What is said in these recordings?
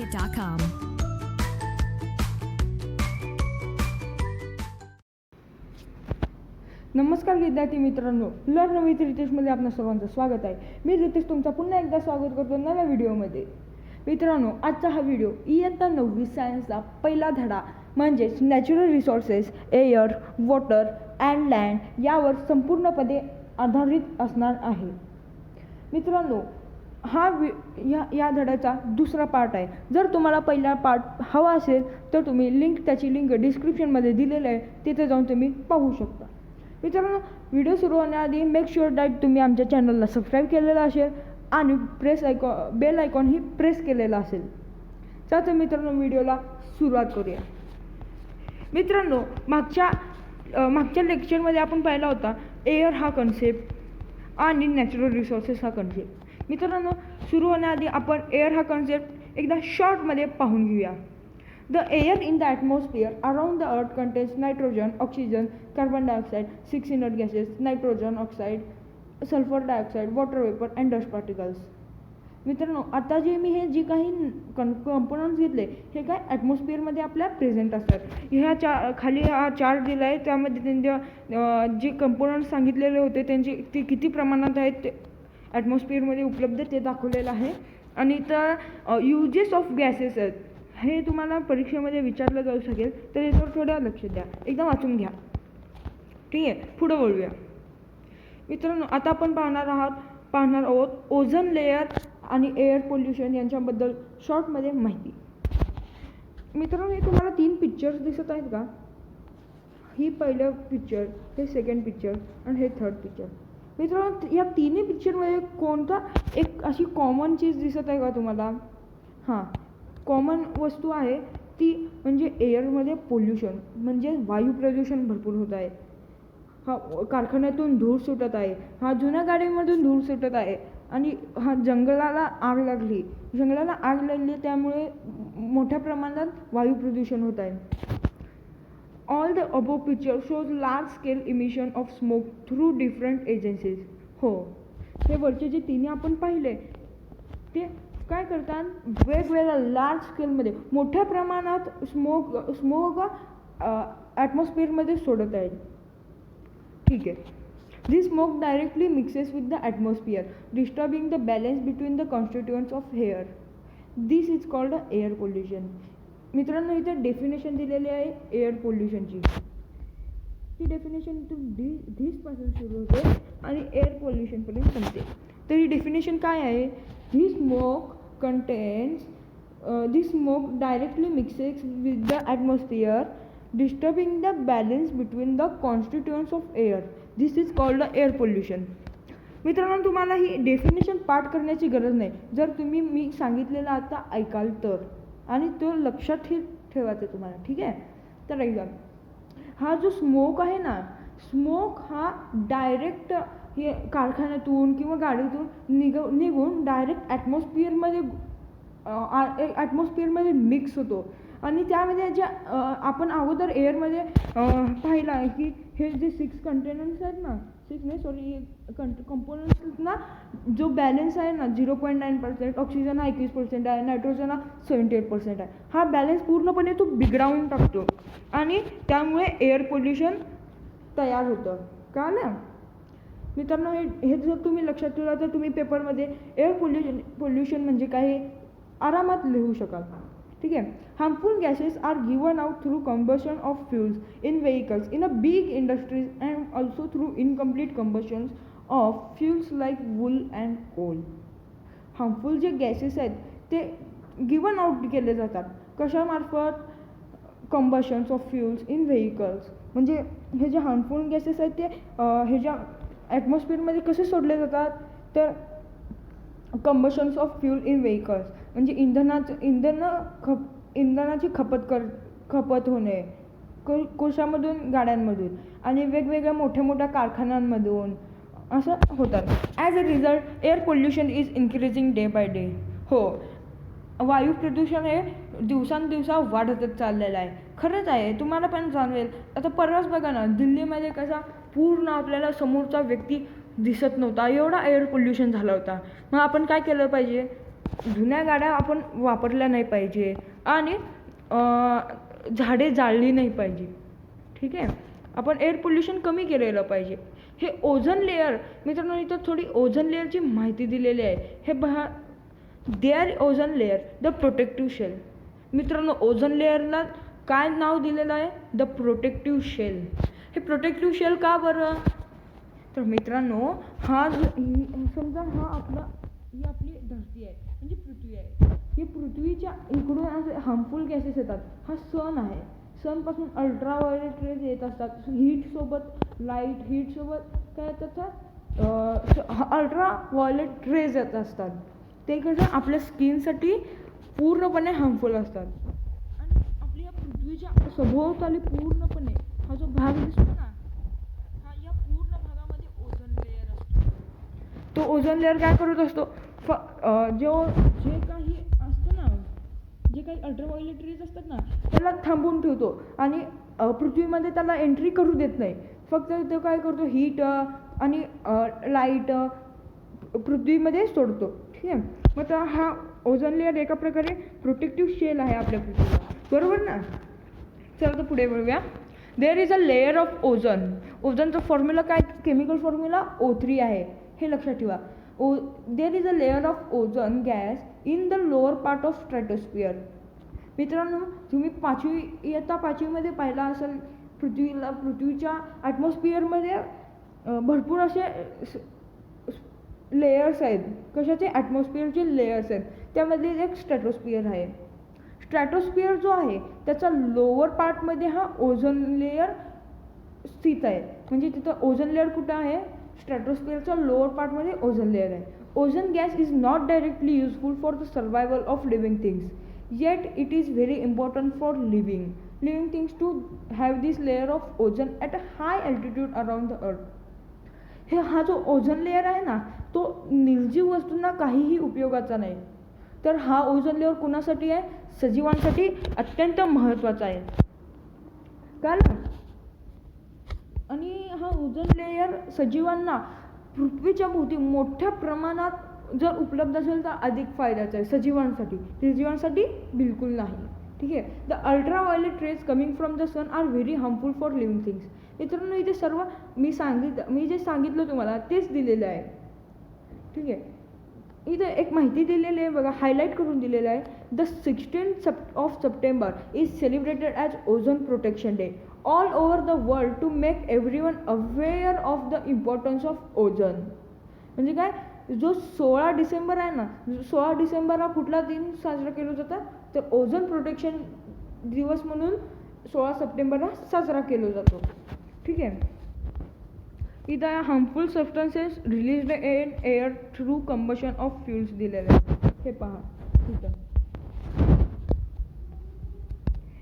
BlueNile.com. नमस्कार विद्यार्थी मित्रांनो, लर्न विथ रितेशमध्ये आपल्या सर्वांचं स्वागत आहे. मी रितेश तुमचं पुन्हा एकदा स्वागत करतो नव्या व्हिडिओमध्ये. मित्रांनो, आजचा हा व्हिडिओ इयत्ता 9वी सायन्सचा पहिला धडा म्हणजेच natural resources, air, water and land यावर संपूर्णपणे आधारित असणार आहे. मित्रांनो, या धड्याचा दुसरा पार्ट आहे. जर तुम्हाला पहिला पार्ट हवा असेल तर तुम्ही त्याची लिंक डिस्क्रिप्शनमध्ये दिलेली आहे, तिथे जाऊन तुम्ही पाहू शकता. मित्रांनो, व्हिडिओ सुरू होण्याआधी मेक शुअर दॅट तुम्ही आमच्या चॅनलला सबस्क्राईब केलेलं असेल आणि बेल आयकॉन ही प्रेस केलेला असेल. तर मित्रांनो, व्हिडिओला सुरुवात करूया. मित्रांनो, मागच्या लेक्चरमध्ये आपण पाहिला होता एअर हा कन्सेप्ट आणि नॅचरल रिसोर्सेस हा कन्सेप्ट. मित्रांनो, सुरू होण्याआधी आपण एअर हा कन्सेप्ट एकदा शॉर्टमध्ये पाहून घेऊया. The air in the atmosphere around the earth contains nitrogen, oxygen, carbon dioxide, 6 inert gases, nitrogen oxide, sulfur dioxide, water vapor and dust particles. मित्रांनो, आता मी जे काही कंपोनंट्स घेतले हे काय ॲटमॉस्फिअरमध्ये आपल्या प्रेझेंट असतात. खाली हा चार्ट दिला आहे, त्यामध्ये त्यांच्या जे कंपोनंट्स सांगितलेले होते त्यांचे ते किती प्रमाणात आहेत ते ॲटमॉस्फिअरमध्ये उपलब्ध ते दाखवलेलं आहे. आणि तर युजेस ऑफ गॅसेस आहेत हे तुम्हाला परीक्षेमध्ये विचारलं जाऊ शकेल, तर याच्यावर थोडं लक्ष द्या, एकदा वाचून घ्या. ठीक आहे, पुढं बोलूया. मित्रांनो, आता आपण पाहणार आहोत ओझोन लेअर आणि एअर पोल्युशन यांच्याबद्दल शॉर्टमध्ये माहिती. मित्रांनो, हे तुम्हाला 3 पिक्चर्स दिसत आहेत का? ही पहिलं पिक्चर, हे सेकंड पिक्चर आणि हे थर्ड पिक्चर. मित्रांनो, या तिन्ही पिक्चरमध्ये कोणता एक अशी कॉमन चीज दिसत आहे का तुम्हाला? हां, कॉमन वस्तू आहे ती म्हणजे एअरमध्ये पोल्युशन म्हणजे वायू प्रदूषण भरपूर होत आहे. हा कारखान्यातून धूर सुटत आहे, हा जुन्या गाड्यांमधून धूर सुटत आहे आणि हा जंगलाला आग लागली त्यामुळे मोठ्या प्रमाणात वायू प्रदूषण होत आहे. All the above picture shows large scale emission of smoke through different agencies. हो, हे वरचे जे तिन्ही आपण पाहिले ते काय करतात, वेगवेगळ्या लार्ज स्केलमध्ये मोठ्या प्रमाणात स्मोक ॲटमॉस्फिअरमध्ये सोडत आहेत. ठीक आहे. This smoke directly mixes with the atmosphere disturbing the balance between the constituents of air. This is called air pollution. मित्रांनो, इथे डेफिनेशन दिलेली आहे एअर पोल्युशनची. ही डेफिनेशन धिसपासून सुरू होते आणि एअर पोल्युशनपर्यंत संपते. तर ही डेफिनेशन काय आहे? This smoke directly mixes with the atmosphere, disturbing the balance between the constituents of air. This is called the air pollution. मित्रांनो, तुम्हाला ही डेफिनेशन पाठ करण्याची गरज नाही, जर तुम्ही मी सांगितलेलं आता ऐकाल तर, आणि तो लक्षात ठेवायचं तुम्हाला. ठीक आहे. तर ऐका, हा जो स्मोक आहे ना, स्मोक हा डायरेक्ट हे कारखान्यातून किंवा गाडीतून निघून डायरेक्ट ॲटमॉस्फिअरमध्ये मिक्स होतो. आणि त्यामध्ये ज्या आपण अगोदर एअरमध्ये पाहिलं आहे की हे जे 6 कंटेनंट्स आहेत ना, कंपोनंट्स ना, जो बॅलन्स आहे ना 0.9%, ऑक्सिजन हा 21% आहे, नायट्रोजन हा 78% आहे. हा बॅलन्स पूर्णपणे तो बिघडवून टाकतो आणि त्यामुळे एअर पोल्युशन तयार होतं. कळलं? मित्रांनो, हे जर तुम्ही लक्षात ठेवला तर तुम्ही पेपरमध्ये एअर पोल्युशन म्हणजे काय हे आरामात लिहू शकाल. ठीक आहे. Harmful gases are given out through combustion of fuels in vehicles in a big industries and also through incomplete combustions of fuels like wood and coal. Harmful जे गॅसेस आहेत ते गिवन आउट केले जातात कशामार्फत? Combustions of fuels in vehicles. म्हणजे हे जे harmful gases आहेत ते ह्याच्या ॲटमॉस्फिअरमध्ये कसे सोडले जातात? तर कंबशन्स ऑफ फ्यूल इन व्हेकल्स म्हणजे इंधनाची खपत होणे कोशामधून, गाड्यांमधून आणि वेगवेगळ्या मोठ्या कारखान्यांमधून असं होतात. As a result air pollution is increasing day by day. हो, वायू प्रदूषण हे दिवसांदिवसा वाढतच चाललेलं आहे. खरंच आहे, तुम्हाला पण जाणवेल. आता परवाच बघा ना, दिल्लीमध्ये कसा पूर्ण आपल्याला समोरचा व्यक्ती दिसत नव्हता, एवढा एअर पोल्युशन झाला होता. मग आपण काय केलं पाहिजे? जुन्या गाड्या आपण वापरल्या नाही पाहिजे आणि झाडे जाळली नाही पाहिजे. ठीक आहे, आपण एअर पोल्युशन कमी केलेलं पाहिजे. हे ओझोन लेअर मित्रांनो, इथं थोडी ओझोन लेअरची माहिती दिलेली आहे. हे पहा, there ozone layer the protective shell. मित्रांनो, ओझोन लेअरला काय नाव दिलेलं आहे? The protective shell. हे प्रोटेक्टिव्ह शेल का बरं? तर मित्रांनो, समजा ही आपली धरती आहे, म्हणजे पृथ्वी आहे. ही पृथ्वीच्या इकडून असे हार्मफुल गॅसेस येतात. हा सन आहे. सनपासून अल्ट्राव्हायोलेट रेज येत असतात. हीटसोबत काय येतात? अल्ट्राव्हायोलेट रेज येत असतात. ते कसं आपल्या स्किनसाठी पूर्णपणे हार्मफुल असतात. आणि आपल्या पृथ्वीच्या सभोवताली पूर्णपणे हा जो भाग दिसतो ना, या पूर्ण भागामध्ये ओझोन लेअर असतो. तो ओझोन लेअर काय करत असतो? जे काही अल्ट्राव्हायोलेट रेज असतात ना, त्याला थांबवून ठेवतो आणि पृथ्वीमध्ये त्याला एंट्री करू देत नाही. फक्त तो काय करतो? हीट आणि लाईट पृथ्वीमध्ये सोडतो. ठीक आहे, मग हा ओझोन लेअर एका प्रकारे प्रोटेक्टिव्ह शेल आहे आपल्या पृथ्वीला, बरोबर ना? चला तर पुढे वळूया. There is a layer of ozone. ओझोनचा फॉर्म्युला काय? केमिकल फॉर्म्युला O3 आहे, हे लक्षात ठेवा. There is a layer of ozone gas in the lower part of stratosphere. मित्रांनो, तुम्ही इयत्ता पाचवीमध्ये पाहिला असेल, पृथ्वीच्या ॲटमॉस्फिअरमध्ये भरपूर असे लेयर्स आहेत. कशाचे? ॲटमॉस्फिअरचे लेयर्स आहेत. त्यामध्ये एक स्ट्रॅटोस्फिअर आहे. स्ट्रॅटोस्फिअर जो आहे त्याचा लोअर पार्टमध्ये हा ओझोन लेअर स्थित आहे. म्हणजे तिथं ओझोन लेअर कुठं आहे? स्ट्रॅटोस्फिअरच्या लोअर पार्टमध्ये ओझोन लेअर आहे. Ozone gas is not directly useful for the survival of living things, yet it is very important for living things to have this layer of ozone at a high altitude around the earth. हा जो ozone layer आहे ना, तो निर्जीव वस्तूंना काहीही उपयोगाचा नाही. तर हा ओझोन लेअर कुणासाठी आहे? सजीवांसाठी अत्यंत महत्त्वाचा आहे. कळलं? आणि हा ओझोन लेअर सजीवांना पृथ्वीच्या भोवती मोठ्या प्रमाणात जर उपलब्ध असेल तर अधिक फायद्याचं आहे सजीवांसाठी बिलकुल नाही. ठीक आहे. The ultraviolet rays coming from the sun are very harmful for living things. मित्रांनो, इथे सर्व मी जे सांगितलं तुम्हाला तेच दिलेलं आहे. ठीक आहे, इथे एक माहिती दिलेली आहे बघा, हायलाईट करून दिलेलं आहे. The 16th of September is celebrated as ozone protection day all over the world to make everyone aware of the importance of ozone. म्हणजे काय? जो 16 डिसेंबर आहे ना, 16 डिसेंबर हा कुठला दिन साजरा केला जातो? तर ओझोन प्रोटेक्शन दिवस म्हणून 16 सप्टेंबरला साजरा केला जातो. ठीक आहे. इथं harmful substances released in air through combustion of fuels दिलेले आहेत. हे पहा इथं.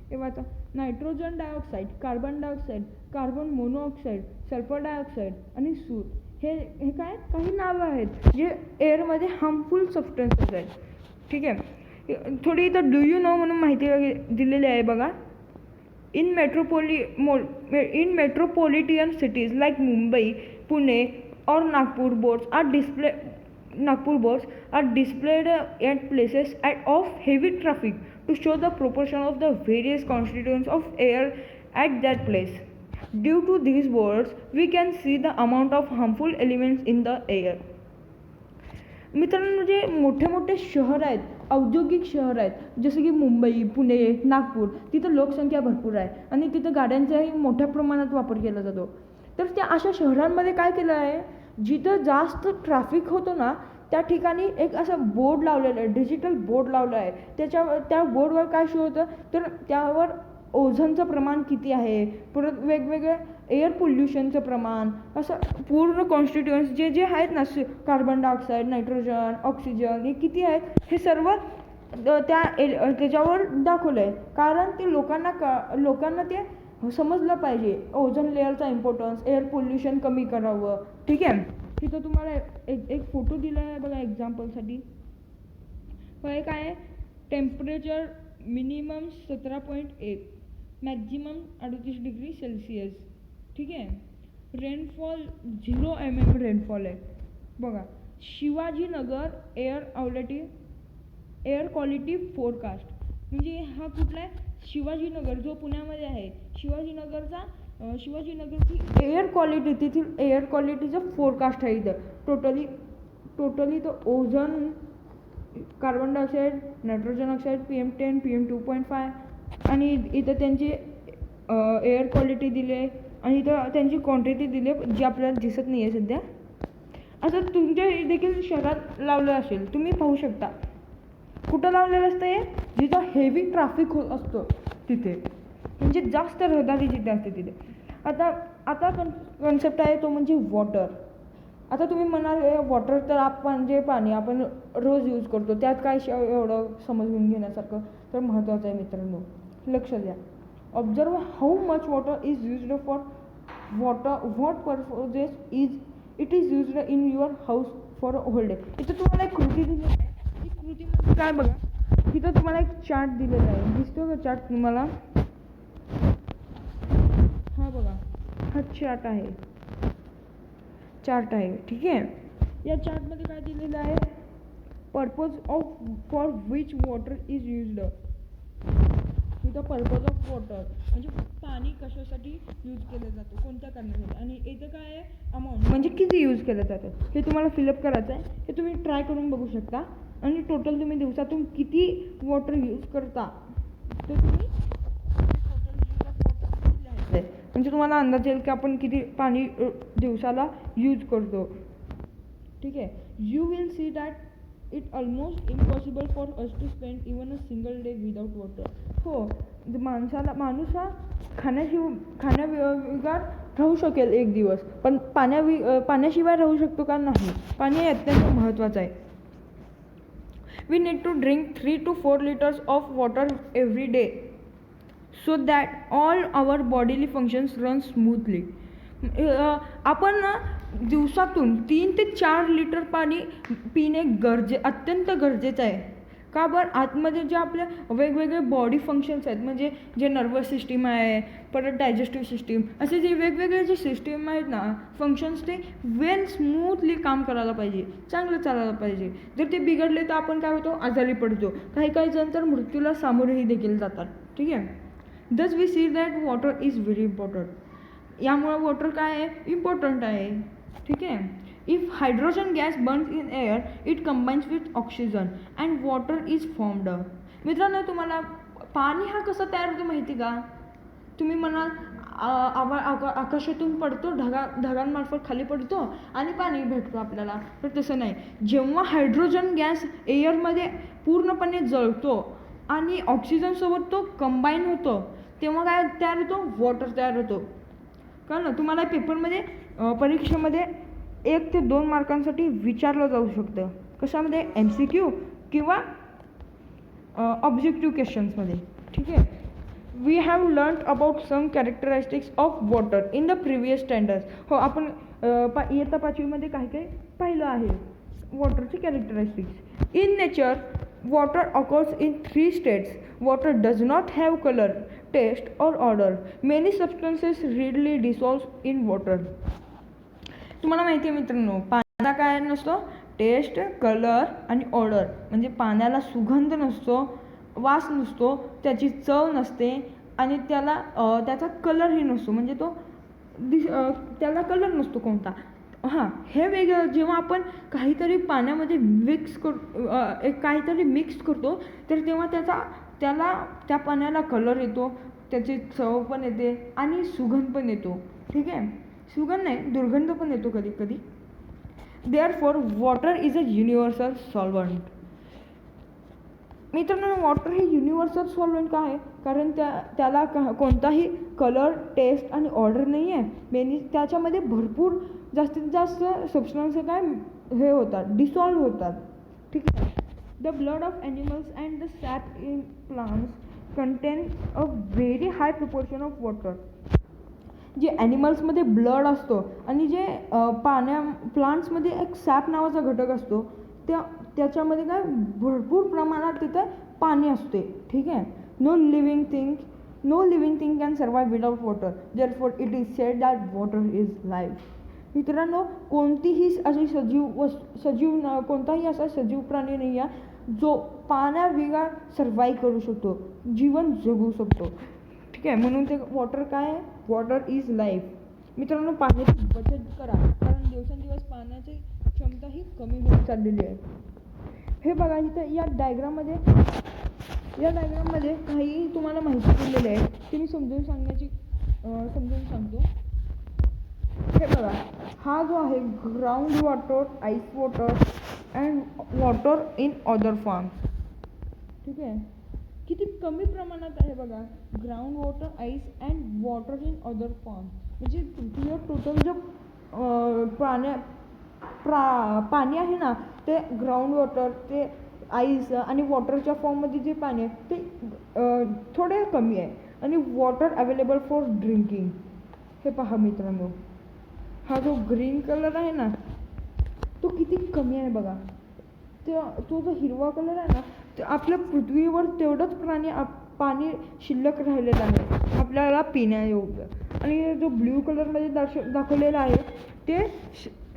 हे वाचा. Nitrogen dioxide, carbon dioxide, carbon monoxide, sulphur dioxide आणि सूर. हे काय? काही नावं आहेत जे एअरमध्ये हार्मफुल सबस्टन्सेस आहेत. ठीक आहे. थोडी इथं डू यू नो म्हणून माहिती दिलेली आहे बघा. In metropolitan cities like Mumbai, Pune or Nagpur, boards are displayed at places of heavy traffic to show the proportion of the various constituents of air at that place. Due to these boards, we can see the amount of harmful elements in the air. मित्रांनो, जे मोठे मोठे शहर आहेत, औद्योगिक शहर आहेत, जसं की मुंबई, पुणे, नागपूर, तिथं लोकसंख्या भरपूर आहे आणि तिथं गाड्यांचाही मोठ्या प्रमाणात वापर केला जातो. तर त्या अशा शहरांमध्ये काय केलं आहे, जिथं जास्त ट्रॅफिक होतो ना, त्या ठिकाणी एक असा बोर्ड लावलेला आहे, डिजिटल बोर्ड लावला आहे. त्या बोर्डवर काय शो होतं, तर त्यावर ओझोनचं प्रमाण किती आहे, परत वेगवेगळे एअर पोल्युशनचं प्रमाण, असं पूर्ण कॉन्स्टिट्युएंट्स जे आहेत ना, कार्बन डायऑक्साईड, नायट्रोजन, ऑक्सिजन, हे किती आहेत हे सर्व त्याच्यावर दाखवलं आहे. कारण ते लोकांना ते समजलं पाहिजे, ओझोन लेअरचा इम्पॉर्टन्स, एअर पोल्युशन कमी करावं. ठीक आहे. तिथं तुम्हाला एक फोटो दिला आहे बघा एक्झाम्पलसाठी. काय आहे? Temperature minimum 17.1, maximum 38 degree Celsius. ठीक आहे. रेनफॉल 0 mm रेनफॉल आहे बघा. Shivajinagar air quality air quality forecast. म्हणजे हा कुठला आहे? शिवाजीनगर जो पुण्यामध्ये आहे, शिवाजीनगरची एअर क्वालिटी, तिथील एअर क्वालिटीचं फोरकास्ट आहे इथं. टोटली तो ozone, carbon dioxide, nitrogen oxide, PM10, PM2.5 आणि इथं त्यांची एअर क्वालिटी दिली आहे आणि इथं त्यांची क्वांटिटी दिली आहे जी आपल्याला दिसत नाही आहे सध्या. आता तुमच्या देखील शहरात लावलं असेल, तुम्ही पाहू शकता. कुठं लावलेलं असतं हे? जिथं हेवी ट्रॅफिक होत असतो तिथे, म्हणजे जास्त रहदारी जिथे असते तिथे. आता कन्सेप्ट आहे तो म्हणजे वॉटर. आता तुम्ही म्हणाल वॉटर तर आपण जे पाणी आपण रोज यूज करतो त्यात काय एवढं समजून घेण्यासारखं. तर महत्त्वाचं आहे मित्रांनो, लक्ष द्या. Observe how much water is used for what purposes it is used in your house for a whole day. इथं तुम्हाला एक कृती दिली आहे. ही कृती म्हणजे काय बघा, तिथं तुम्हाला एक चार्ट दिलेला आहे, दिसतो का चार्ट तुम्हाला? हा बघा, हा चार्ट आहे ठीक आहे. या चार्टमध्ये काय दिलेलं आहे? Purpose of for which water is used. इथं पर्पज ऑफ वॉटर म्हणजे पाणी कशासाठी यूज केलं जातं, कोणत्या कारणासाठी, आणि इथं काय आहे? अमाऊंट म्हणजे किती यूज केलं जातं. हे तुम्हाला फिलअप करायचं आहे. हे तुम्ही ट्राय करून बघू शकता. आणि टोटल तुम्ही दिवसातून किती वॉटर यूज करता ते तुम्ही टोटल यूज ऑफ वॉटर लिहायचं आहे. म्हणजे तुम्हाला अंदाज येईल की आपण किती पाणी दिवसाला यूज करतो. ठीक आहे. You will see that it almost impossible for us to spend even a single day without water. हो, माणूस हा खाण्याविगर राहू शकेल एक दिवस, पण पाण्याशिवाय राहू शकतो का? नाही. पाणी हे अत्यंत महत्त्वाचं आहे. We need to drink 3 to 4 liters of water every day so that all our bodily functions run smoothly. आपण ना दिवसातून 3 ते 4 लिटर पाणी पिणे अत्यंत गरजेचं आहे. का बरं? आतमध्ये जे आपल्या वेगवेगळे बॉडी फंक्शन्स आहेत, म्हणजे जे नर्वस सिस्टीम आहे, परत डायजेस्टिव्ह सिस्टीम, असे जे वेगवेगळे जे सिस्टीम आहेत ना, फंक्शन्स, ते स्मूथली काम करायला पाहिजे, चांगलं चालायला पाहिजे. जर ते बिघडले तर आपण काय होतो? आजारी पडतो. काही जण तर मृत्यूला सामोरेही देखील जातात. ठीक आहे. Thus we see that water is very important. यामुळं वॉटर काय आहे? इम्पॉर्टंट आहे. ठीक आहे. If hydrogen gas burns in air, it combines with oxygen and water is formed. मित्रांनो, तुम्हाला पाणी हा कसा तयार होतो माहिती का? तुम्ही म्हणाल आकाशातून पडतो, ढगांमार्फत खाली पडतो आणि पाणी भेटतो आपल्याला. तर तसं नाही. जेव्हा हायड्रोजन गॅस एअरमध्ये पूर्णपणे जळतो आणि ऑक्सिजनसोबत तो कंबाईन होतो, तेव्हा काय तयार होतो? वॉटर तयार होतो. कळलं? तुम्हाला पेपरमध्ये परीक्षेमध्ये 1 ते 2 मार्कांसाठी विचारलं जाऊ शकतं. कशामध्ये? MCQ किंवा ऑब्जेक्टिव्ह क्वेश्चन्समध्ये. ठीक आहे. We have learn about some characteristics of water in the previous standards. हो, आपण इयत्ता 5वीमध्ये काही पाहिलं आहे वॉटरचे characteristics. In nature water occurs in 3 states. Water does not have colour, taste और odour. Many substances readily dissolve in water. तुम्हाला माहिती आहे मित्रांनो, पाण्याला काय नसतो? टेस्ट, कलर आणि ऑर्डर. म्हणजे पाण्याला सुगंध नसतो, वास नसतो, त्याची चव नसते आणि त्याचा कलरही नसतो. म्हणजे त्याला कलर नसतो कोणता. हां, हे वेगळं. जेव्हा आपण काहीतरी पाण्यामध्ये काहीतरी मिक्स करतो तर तेव्हा त्या पाण्याला कलर येतो, त्याची चव पण येते आणि सुगंध पण येतो. ठीक आहे. सुगंध नाही, दुर्गंध पण येतो कधी कधी. Therefore water is a universal solvent. मित्रांनो, वॉटर हे युनिव्हर्सल सॉल्व्हंट का आहे? कारण त्याला कोणताही कलर, टेस्ट आणि ऑर्डर नाही आहे. त्याच्यामध्ये भरपूर जास्तीत जास्त सबस्टन्स हे होतात, डिसॉल्व्ह होतात. ठीक आहे. The blood of animals and the SAP in plants contain a very high proportion of water. जे ॲनिमल्समध्ये ब्लड असतो आणि जे प्लांट्समध्ये एक सॅप नावाचा घटक असतो, त्याच्यामध्ये काय भरपूर प्रमाणात तिथे पाणी असते. ठीक आहे. No living thing can survive without water. Therefore it is said that water is life. मित्रांनो, कोणताही असा सजीव प्राणी नाही आहे जो पाण्याविना सर्वाईव्ह करू शकतो, जीवन जगू शकतो. ठीक आहे, म्हणून ते वॉटर काय आहे, वॉटर इज लाईफ. मित्रांनो, पाण्याची बचत करा, कारण दिवसेंदिवस पाण्याची क्षमता ही कमी होत चाललेली आहे. हे बघा, इथं या डायग्राममध्ये काही तुम्हाला माहिती दिलेली आहे, ती मी समजून सांगतो. हे बघा, हा जो आहे ground water, ice water and water in other form. ठीक आहे, किती कमी प्रमाणात आहे बघा, ground water, ice and water in other form. म्हणजे पृथ्वीवर टोटल जो पाणी आहे ना, ते ग्राउंड वॉटर, ते आईस आणि वॉटरच्या फॉर्ममध्ये जे पाणी आहे ते थोडे कमी आहे. आणि वॉटर अवेलेबल फॉर ड्रिंकिंग. हे पहा मित्रांनो, हा जो ग्रीन कलर आहे ना, तो किती कमी आहे बघा. तो जो हिरवा कलर आहे ना, ते आपल्या पृथ्वीवर तेवढंच पाणी शिल्लक राहिलेलं आहे आपल्याला पिण्यायोग्य. आणि जो ब्ल्यू कलरमध्ये दाखवलेला आहे ते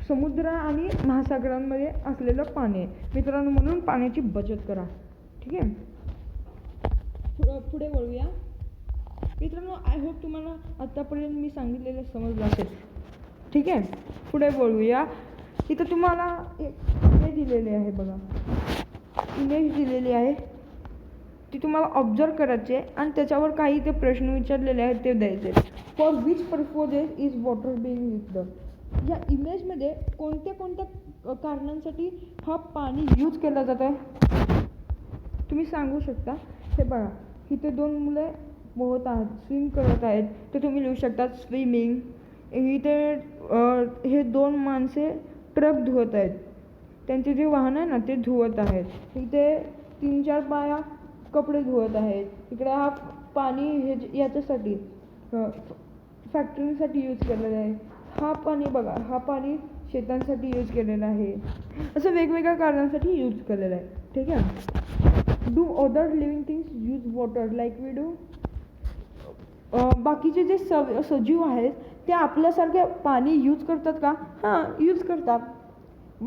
समुद्र आणि महासागरांमध्ये असलेलं पाणी आहे मित्रांनो. म्हणून पाण्याची बचत करा. ठीक आहे, पुढे वळूया मित्रांनो. आय होप तुम्हाला आत्तापर्यंत मी सांगितलेलं समजलं असेल. ठीक आहे, पुढे वळूया. इथं तुम्हाला हे दिलेले आहे बघा, इमेज दिलेली आहे, ती तुम्हाला ऑब्झर्व करायचे आणि त्याच्यावर काही ते प्रश्न विचारलेले आहेत ते द्यायचे. For which purposes is water being used. या इमेजमध्ये कोणत्या कारणांसाठी हा पाणी यूज केला जात आहे तुम्ही सांगू शकता. हे बघा, इथे 2 मुले पोहत आहेत, स्विम करत आहेत, ते तुम्ही लिहू शकता स्विमिंग. इथे हे 2 माणसे ट्रक धुवत आहेत, त्यांचे जे वाहन आहे ना ते धुवत आहेत. इथे 3-4 बाया कपडे धुवत आहेत. इकडे हा पाणी याच्यासाठी फॅक्टरीसाठी यूज केलेलं आहे. हा पाणी बघा, हा पाणी शेतांसाठी यूज केलेला आहे. असं वेगवेगळ्या कारणांसाठी यूज केलेलं आहे. ठीक आहे, do other living things use water like we do. बाकीचे जे सजीव आहेत ते आपल्यासारखे पाणी यूज करतात का? हां, यूज करतात.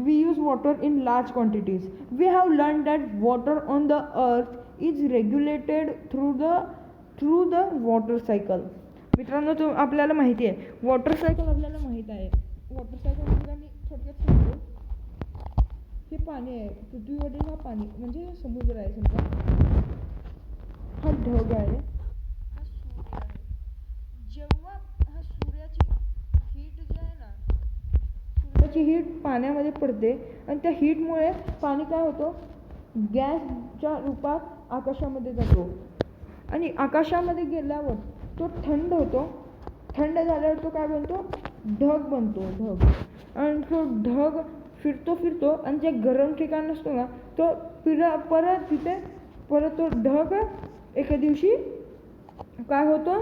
We use water in large quantities. We have learned that water on the earth is regulated through the water cycle. मित्रांनो, आपल्याला माहिती आहे वॉटर सायकल, आपल्याला माहीत आहे वॉटर सायकल म्हणजे मी थोडक्यात सांगतो. हे पाणी आहे, पृथ्वीवरील हा पाणी म्हणजे समुद्र आहे समजा, हा ढग आहे, हा सूर्य आहे. जेव्हा हा सूर्याची हीट जी आहे ना, सूर्याची हीट पाण्यामध्ये पडते आणि त्या हीटमुळे पाणी काय होतं, गॅसच्या रूपात आकाशामध्ये जातो आणि आकाशामध्ये गेल्यावर तो थंड होतो. थंड झाल्यावर तो काय बनतो, ढग बनतो, ढग. आणि तो ढग फिरतो आणि जे गरम ठिकाण असतो ना, तो परत तो ढग एके दिवशी काय होतं,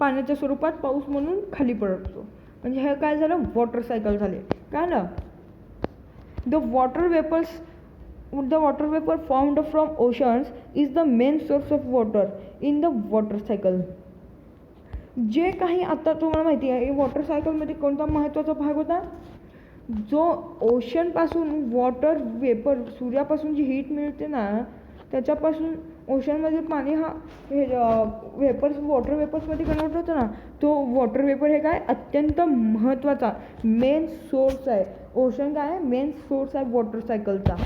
पाण्याच्या स्वरूपात पाऊस म्हणून खाली पडतो. म्हणजे हे काय झालं, वॉटर सायकल झाले. काय ना, the water vapour formed from oceans is the main source of water in the water cycle. जे काही आता तुम्हाला माहिती आहे, वॉटर सायकलमध्ये कोणता महत्त्वाचा भाग होता, जो ओशनपासून वॉटर वेपर, सूर्यापासून जी हीट मिळते ना, त्याच्यापासून ओशनमध्ये पाणी हा वॉटर वेपर्समध्ये कन्वर्ट होतो ना, तो वॉटर वेपर हे काय अत्यंत महत्त्वाचा मेन सोर्स आहे. ओशन काय आहे, मेन सोर्स आहे वॉटर सायकलचा.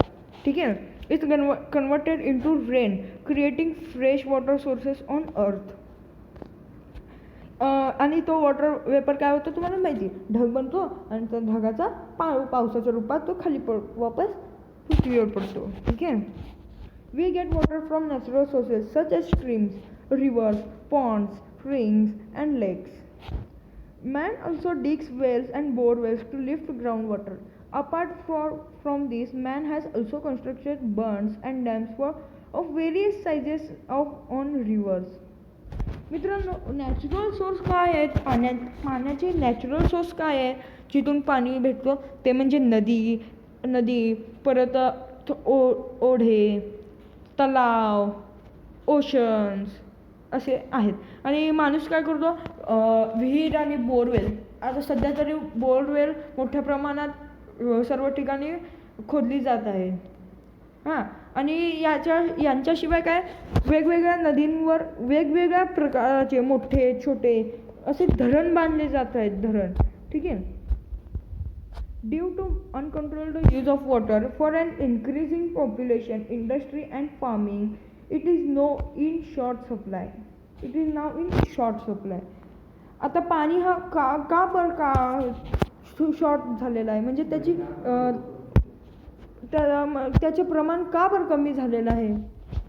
ठीक आहे, it's converted into rain creating fresh water sources on earth. आणि तो वॉटर वेपर काय होतो तुम्हाला माहिती, ढग बनतो आणि त्या ढगाचा पावसाच्या रूपात तो खाली वापस पृथ्वीवर पडतो. ठीक आहे, we get water from natural sources such as streams, rivers, ponds, springs and lakes. Man also digs wells and bore wells to lift groundwater. Apart from this, man has also constructed bunds and dams of various sizes on rivers. मित्रांनो, natural source काय आहेत, पाण्याचे natural source काय आहे, जिथून पाणी भेटतं ते म्हणजे नदी, परत ओढे, तलाव, ओशन्स असे आहेत. आणि माणूस काय करतो, विहीर आणि बोरवेल. आता सध्या तरी बोरवेल मोठ्या प्रमाणात सर्व ठिकाणी खोदली जात आहे. हां, आणि यांच्याशिवाय काय वेगवेगळ्या नदींवर वेगवेगळ्या प्रकारचे मोठे छोटे असे धरण बांधले जात आहेत धरण. ठीक आहे. Due to uncontrolled use of water for an increasing population industry and farming it is now in short supply. आता पाणी हा शॉर्ट झालेला आहे म्हणजे त्याचे प्रमाण का बरं कमी झालेलं आहे.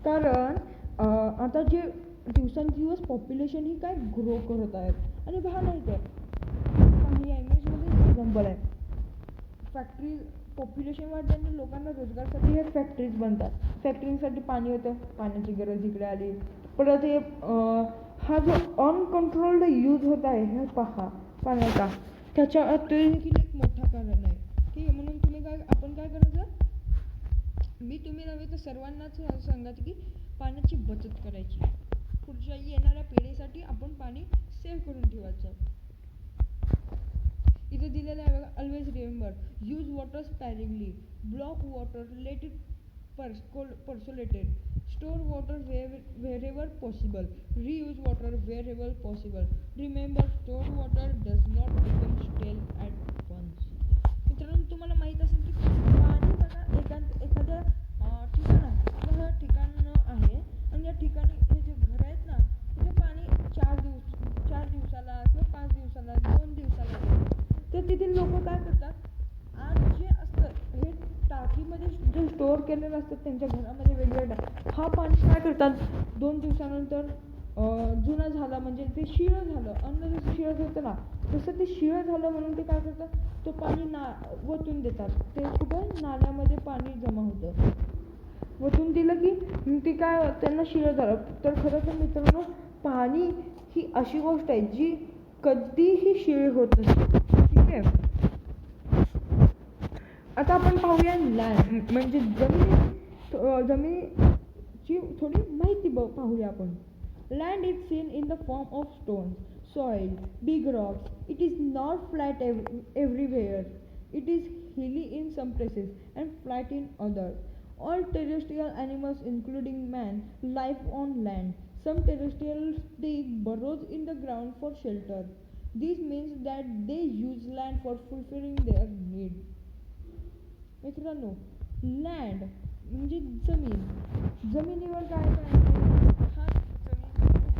कारण आता जे दिवसेंदिवस पॉप्युलेशन ही काय ग्रो करत आहेत आणि पहा नाही तर या इमेजमध्ये एक्झाम्पल आहे. फॅक्टरी पॉप्युलेशन वाढल्याने लोकांना रोजगारासाठी हे फॅक्टरीज बनतात. फॅक्टरीसाठी पाणी होतं, पाण्याची गरज इकडे आली. परत हे हा जो अनकंट्रोल्ड यूज होत आहे हे पहा पाण्याचा, त्याच्या ते देखील एक मोठा कारण आहे. ठीक आहे. म्हणून आपण काय करायचं, मी तुम्ही नव्हे तर सर्वांनाच सांगायचं की पाण्याची बचत करायची. पुढच्या येणाऱ्या पिढीसाठी आपण पाणी सेव्ह करून ठेवायचं. इथे दिलेलं आहे बघा, always remember use water sparingly, block water, let it percolated, store water wherever possible, reuse water wherever possible, remember stored water does not become stale at once. मित्रांनो, तुम्हाला माहीत असेल की पाणी बघा एखाद्या ठिकाण आहे आणि या ठिकाणी हे जे घर आहेत ना तिथे पाणी 4 दिवसाला किंवा 5 दिवसाला 2 दिवसाला येतं. तर तिथील लोक काय करतात, आज जे असतं हे टाकीमध्ये जे स्टोअर केलेलं असतं त्यांच्या घरामध्ये वेगवेगळ्या हा पाणी काय करतात 2 दिवसानंतर जुना झाला म्हणजे ते शिळं झालं, अन्न जसं शिळं होतं ना तसं ते शिळं झालं म्हणून ते काय करतात तो पाणी वतून देतात. ते कुठं नाल्यामध्ये पाणी जमा होतं. वतून दिलं की ते काय त्यांना शिळं झालं. तर खरं तर मित्रांनो पाणी ही अशी गोष्ट आहे जी कधीही शिळी होत नसते. ठीक आहे. आता आपण पाहूया लँड म्हणजे जमिनीची थोडी माहिती पाहूया आपण. Land is seen in the form of stones, soil, big rocks. It is not flat everywhere. It is hilly in some places and flat in others. All terrestrial animals, including man, live on land. Some terrestrials dig burrows in the ground for shelter. This means that they use land for fulfilling their need. मित्रांनो, land म्हणजे जमिनीवर काय हा जमीन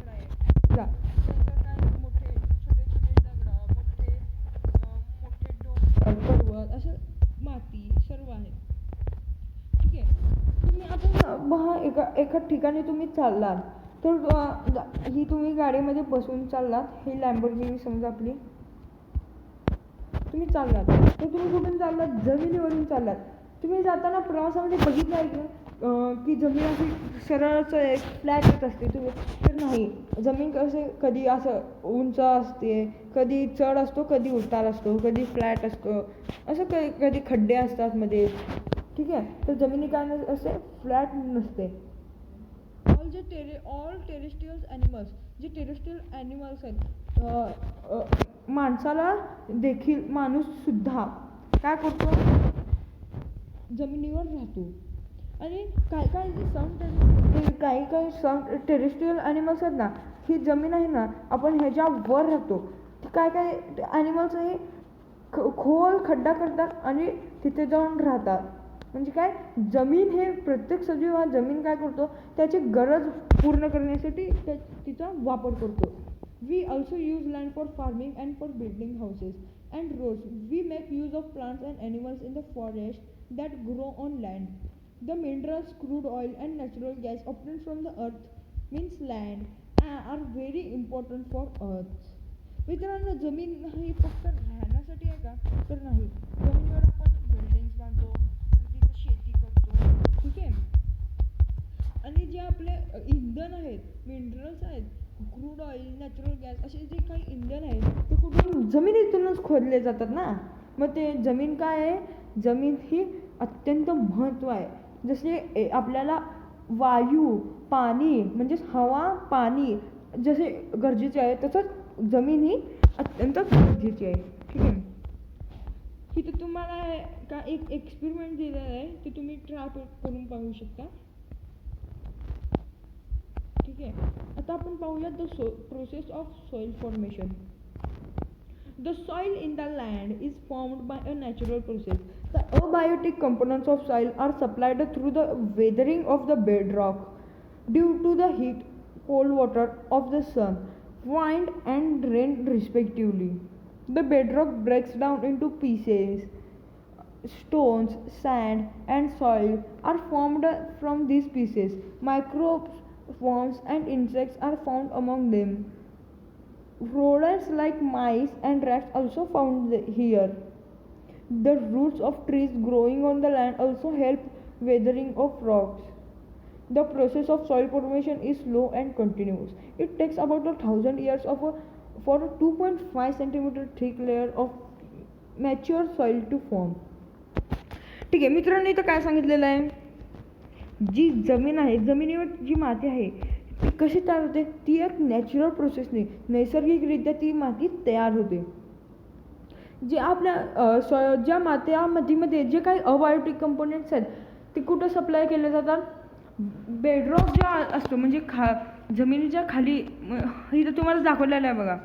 आहे. मोठे छोटे दगड, मोठे डोंगर, पर्वत, असं माती सर्व आहे. ठीक आहे. तुम्ही एका ठिकाणी तुम्ही चाललात तर ही तुम्ही गाडीमध्ये बसून चाललात, ही लॅम्बोर्गिनी समजा आपली, तुम्ही चाललात तर तुम्ही कुठून चाललात, जमिनीवरून चाललात. तुम्ही जाताना प्रवासामध्ये बघितलं आहे की जमीन अशी सरळच एक फ्लॅट असते. तर नाही, जमीन कधी असं उंच असते, कधी चढ असतो, कधी उतार असतो, कधी फ्लॅट असतो, असं कधी खड्डे असतात मध्ये. ठीक आहे. तर जमिनी काय असे फ्लॅट नसते. ऑल टेरेस्ट्रियल ॲनिमल्स, जे टेरेस्ट्रियल ॲनिमल्स आहेत, माणसाला देखील माणूस सुद्धा काय करतो जमिनीवर राहतो. आणि काही टेरेस्ट्रियल ॲनिमल्स आहेत ना, ही जमीन आहे ना आपण ह्याच्यावर राहतो. काय ॲनिमल्स हे खोल खड्डा करतात आणि तिथे जाऊन राहतात. म्हणजे काय, जमीन हे प्रत्येक सजीव हा जमीन काय करतो त्याची गरज पूर्ण करण्यासाठी तिचा वापर करतो. We also use land for farming and for building houses and roads. We make use of plants and animals in the forest that grow on land. The minerals, crude oil and natural gas obtained from the earth means land are very important for earth. मित्रांनो, जमीन ही फक्त राहण्यासाठी आहे का, तर नाही. जमिनीवर आपण बिल्डिंग्स बांधतो, तिथे शेती करतो. ठीक आहे. आणि जे आपले इंधन आहेत, मिनरल्स आहेत, क्रूड ऑइल, नॅचरल गॅस असे जे काही इंधन आहेत ते कुठून जमिनीतूनच खोदले जातात ना. मग ते जमीन काय आहे, जमीन ही अत्यंत महत्त्व आहे. जसे आपल्याला वायू, पाणी म्हणजेच हवा, पाणी जसे गरजेचे आहे तसंच जमीन ही अत्यंत गरजेची आहे. ठीक आहे. इथं तुम्हाला का एक एक्सपेरिमेंट दिलेला आहे ते तुम्ही ट्राय करून पाहू शकता. ठीक आहे. आता आपण पाहूया process of soil formation. The soil in the land is formed by a natural process. The abiotic components of soil are supplied through the weathering of the bedrock due to the heat, cold water of the sun, wind and rain respectively. The bedrock breaks down into pieces. Stones, sand and soil are formed from these pieces. Microbes, worms and insects are found among them. Rodents like mice and rats also found here. The roots of trees growing on the land also help weathering of rocks. The process of soil formation is slow and continuous. It takes about 1,000 years for a 2.5 centimeter thick layer of mature soil to form. ठीक आहे मित्रांनो, इथं काय सांगितलेलं आहे, जी जमीन आहे, जमिनीवर जी माती आहे ती कशी तयार होते, ती एक नॅचरल प्रोसेसने नैसर्गिकरित्या ती माती तयार होते. जे आपल्या ज्या मातीमध्ये जे काही अबायोटिक कंपोनेंट्स आहेत ते कुठं सप्लाय केले जातात, बेडरॉक जो असतो म्हणजे जमिनीच्या खाली. इथं तुम्हाला दाखवलेलं आहे बघा,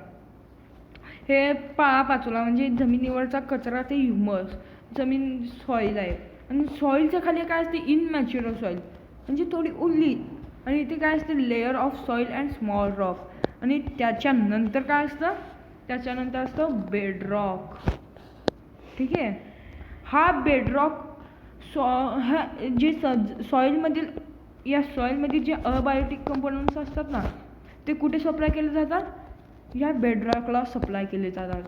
हे पाचोला म्हणजे जमिनीवरचा कचरा ते ह्युमस जमीन सॉईल आहे. आणि सॉईलच्या खाली काय असते, इनमॅच्युरल सॉईल म्हणजे थोडी ओली. आणि इथे काय असते, layer of soil and small rock. आणि त्याच्यानंतर काय असतं, त्याच्यानंतर असतं बेडरॉक. ठीक आहे. हा बेडरॉक जे सॉईलमधील या सॉईलमधील जे अबायोटिक कंपोनंट्स असतात ना ते कुठे सप्लाय केले जातात, या बेडरॉकला सप्लाय केले जातात.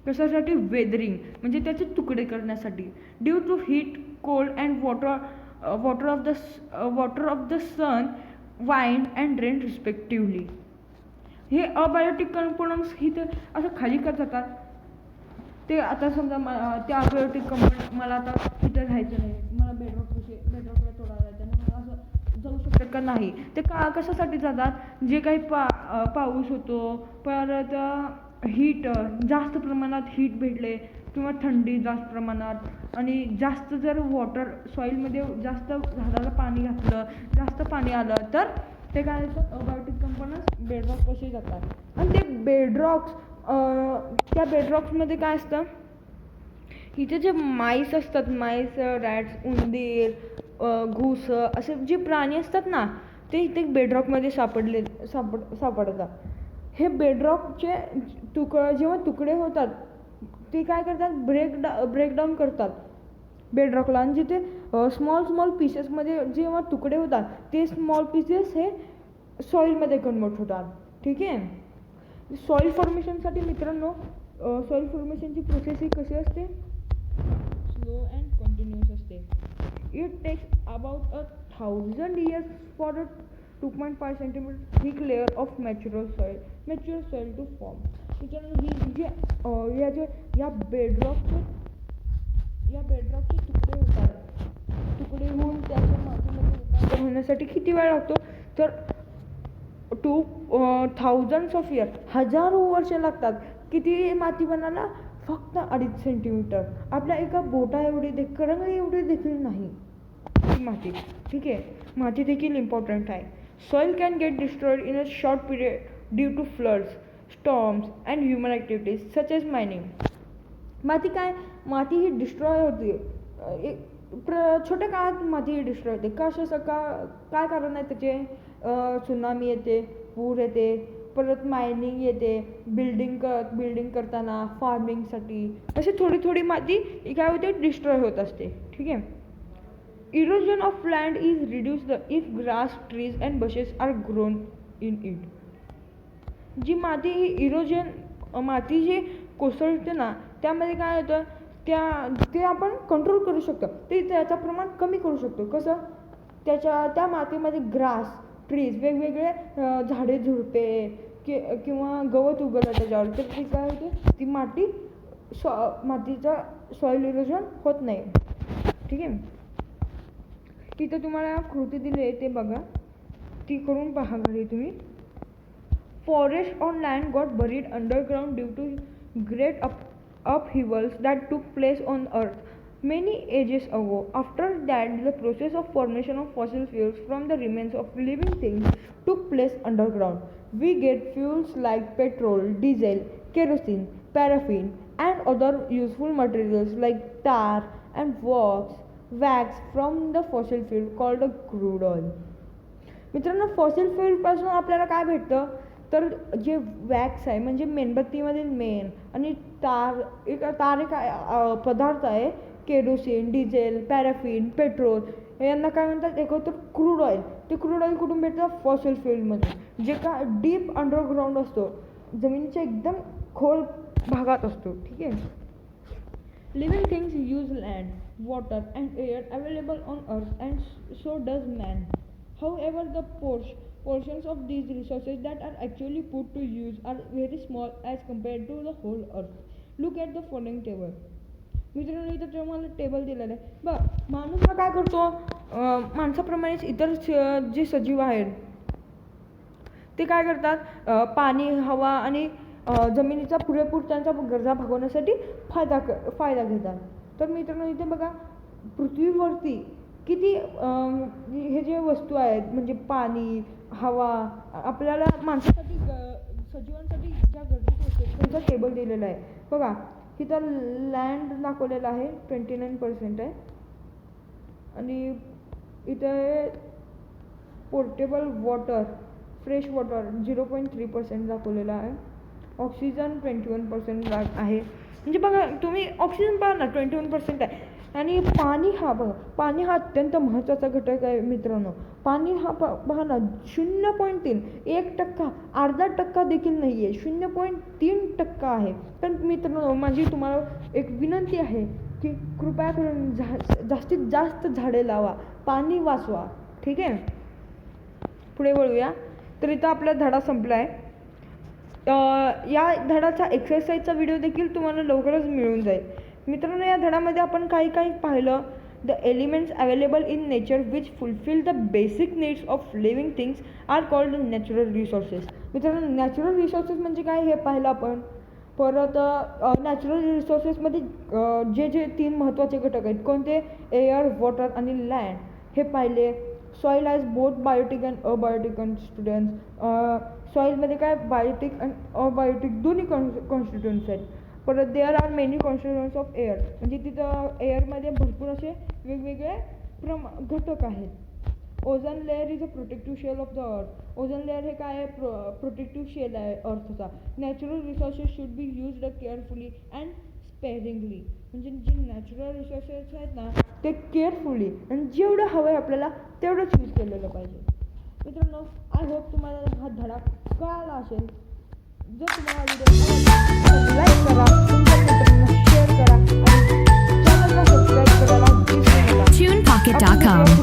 कशासाठी, वेदरिंग म्हणजे त्याचे तुकडे करण्यासाठी. Due to heat, cold and water of the sun, wind and rain respectively. हे अबायोटिक कंपोनंट्स इथं असं खाली करत जातात. ते आता समजा ते अबायोटिक कंपोनंट मला आता इथं राहायचं नाही, मला बेडरॉकला तोडायला जायचं नाही, मला असं जाऊ शकतात का, नाही. ते कशासाठी जातात, जे काही पाऊस होतो, परत हीट जास्त प्रमाणात हीट भेटले किंवा थंडी जास्त प्रमाणात, आणि जास्त जर वॉटर सॉईलमध्ये जास्त झाडाला पाणी घातलं, जास्त पाणी आलं तर ते काय असतात, अबायोटिक कंपोनंट्स बेडरॉक कसे जातात. आणि ते बेडरॉक्स, त्या बेडरॉक्समध्ये काय असतं, इथे जे माईस असतात, माईस, रॅट्स, उंदीर, घूस असे जे प्राणी असतात ना ते इथे बेडरॉकमध्ये सापडतात. हे बेडरॉकचे जेव्हा तुकडे होतात ते काय करतात, ब्रेकडाऊन करतात बेडरॉकला. आणि जिथे स्मॉल पीसेसमध्ये जेव्हा तुकडे होतात ते स्मॉल पीसेस हे सॉईलमध्ये कन्वर्ट होतात. ठीक आहे. सॉईल फॉर्मेशनसाठी मित्रांनो, सॉईल फॉर्मेशनची प्रोसेस ही कशी असते, स्लो अँड कंटिन्युअस असते. It takes about 1,000 years for a 2.5 centimeter thick layer of mature soil to form. मित्रांनो, ही जे या बेडरॉकचे तुकडे होऊन त्याच्या मातीमध्ये रूपांतर होण्यासाठी किती वेळ लागतो, तर 2,000 of years, हजारो वर्ष लागतात. किती माती बनायला, फक्त 2.5 सेंटीमीटर, आपल्या एका बोटा एवढी करंगळी एवढी देखील नाही ती माती. ठीक आहे. माती देखील इम्पॉर्टंट आहे. Soil can get destroyed in a short period due to floods, storms and human activities such as mining. माती ही डिस्ट्रॉय होते, छोट्या काळात माती ही डिस्ट्रॉय होते. काय कारण आहे त्याचे, सुनामी येते, पूर येते, परत मायनिंग येते, बिल्डिंग करताना, फार्मिंगसाठी अशी थोडी माती काय होते, डिस्ट्रॉय होत असते. ठीक आहे. Erosion of land is reduced if grass, trees and bushes are grown in it. जी माती ही माती जी कोसळते ना त्यामध्ये काय होतं, ते आपण कंट्रोल करू शकतो, त्याचं प्रमाण कमी करू शकतो. कसं, त्या मातीमध्ये ग्रास, ट्रीज, वेगवेगळे झाडे झुडपे किंवा गवत उगवलं त्याच्यावर, तर ती काय होते, ती मातीचा सॉइल इरोजन होत नाही. ठीक आहे. तिथं तुम्हाला कृती दिली आहे ते बघा, ती करून पहा घरी तुम्ही. Forest on land got buried underground due to great upheavals that took place on Earth many ages ago. After that, the process of formation of fossil fuels from the remains of living things took place underground. We get fuels like petrol, diesel, kerosene, paraffin, and other useful materials like tar and wax from the fossil fuel called a crude oil. मित्रांनो, fossil फ्यूलपासून आपल्याला काय भेटतं तर जे wax आहे म्हणजे मेणबत्तीमधील मेण आणि एक पदार्थ आहे केरोसिन, डिझेल, पॅराफिन, पेट्रोल यांना काय म्हणतात एकत्र क्रूड ऑइल. ते क्रूड ऑइल कुठून भेटतं फॉसिल फ्यूलमध्ये जे का डीप अंडरग्राऊंड असतो, जमिनीच्या एकदम खोल भागात असतो. ठीक आहे. Living things use land, water and air available on earth and so does man. However, the portions of these resources that are actually put to use are very small as compared to the whole earth. Look at the following table. मित्रांनो, इथं तुम्हाला table दिलेलं आहे. बघ, माणूस हा काय करतो, माणसाप्रमाणेच इतर जे सजीव आहेत ते काय करतात, पाणी, हवा आणि जमिनीचा पुरेपूर त्यांच्या गरजा भागवण्यासाठी फायदा घेतात. तर मित्रांनो, इथे बघा पृथ्वीवरती किती हे जे वस्तू आहेत म्हणजे पाणी, हवा, आपल्याला माणसासाठी सजीवांसाठी ज्या गरजेच्या वस्तू आहेत त्यांचा टेबल दिलेला आहे. बघा इथं लँड दाखवलेला आहे 29% आहे आणि इथे पोर्टेबल वॉटर, फ्रेश वॉटर 0.3% दाखवलेला आहे. ऑक्सिजन 21% आहे. म्हणजे बघा तुम्ही ऑक्सिजन पहा ना 21% आहे. आणि पाणी हा अत्यंत महत्त्वाचा घटक आहे मित्रांनो. पाणी हा पहा ना 0.3, 1%, अर्धा टक्का देखील नाही आहे, 0.3% आहे. तर मित्रांनो, माझी तुम्हाला एक विनंती आहे की कृपया करून जास्तीत जास्त झाडे लावा, पाणी वाचवा. ठीक आहे. पुढे वळूया. तर इथं आपला धडा संपला आहे. या धड्याचा एक्सरसाइजचा व्हिडिओ देखील तुम्हाला लवकरच मिळून जाईल. मित्रांनो, या धड्यामध्ये आपण काही पाहिलं. The elements available in nature which fulfil the basic needs of living things are called natural resources. मित्रांनो, नॅचरल रिसोर्सेस म्हणजे काय हे पाहिलं आपण. परत नॅचरल रिसोर्सेसमध्ये जे 3 महत्त्वाचे घटक आहेत कोणते, एअर, वॉटर आणि लँड हे पाहिले. Soil has both biotic and abiotic constituents. सॉईलमध्ये काय बायोटिक आणि अबायोटिक दोन्ही कॉन्स्टिट्युएंट्स आहेत. परत there are many constituents of air म्हणजे तिथं एअरमध्ये भरपूर असे वेगवेगळे घटक आहेत. Ozone layer is a protective shell of the earth. Ozone layer हे काय आहे, प्रोटेक्टिव्ह शेल आहे अर्थचा. Natural resources should be used carefully and sparingly. म्हणजे जे नॅचरल रिसोर्सेस आहेत ना ते केअरफुली आणि जेवढं हवं आहे आपल्याला तेवढंच यूज केलेलं पाहिजे. मित्रांनो, आय होप तुम्हाला हा धडा कळाला असेल. जर तुम्हाला व्हिडिओ लाईक करा, तुमच्या मित्रांना शेअर करा आणि चॅनलला सबस्क्राईब करायला विसरू नका. TunePocket.com